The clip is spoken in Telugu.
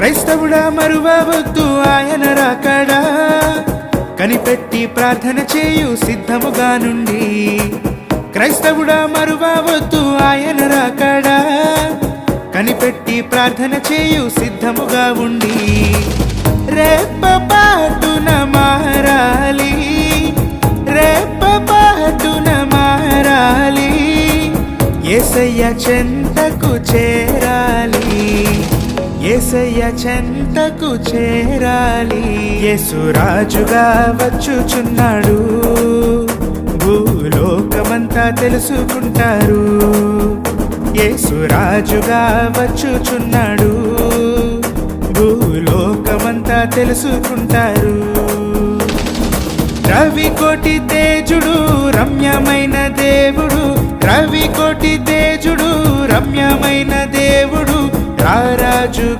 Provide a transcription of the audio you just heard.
క్రైస్తవుడా మరువవద్దు ఆయన రాకడా, కనిపెట్టి ప్రార్థన చేయు సిద్ధముగా నుండి. క్రైస్తవుడా మరువవద్దు ఆయన రాకడా, కనిపెట్టి ప్రార్థన చేయు సిద్ధముగా ఉండి. రెప్పపాటున మారాలి, రెప్పపాటున మారాలి, యేసయ్య చెంతకు చేరాలి, యేసయ్య చెంతకు చేరాలి. యేసు రాజుగా వచ్చుచున్నాడు, భూలోకమంతా తెలుసుకుంటారు. యేసు రాజుగా వచ్చుచున్నాడు, భూలోకమంతా తెలుసుకుంటారు. రవికోటి తేజుడు రమ్యమైన దేవుడు, రవికోటి తేజుడు రమ్యమైన దేవుడు రారాజు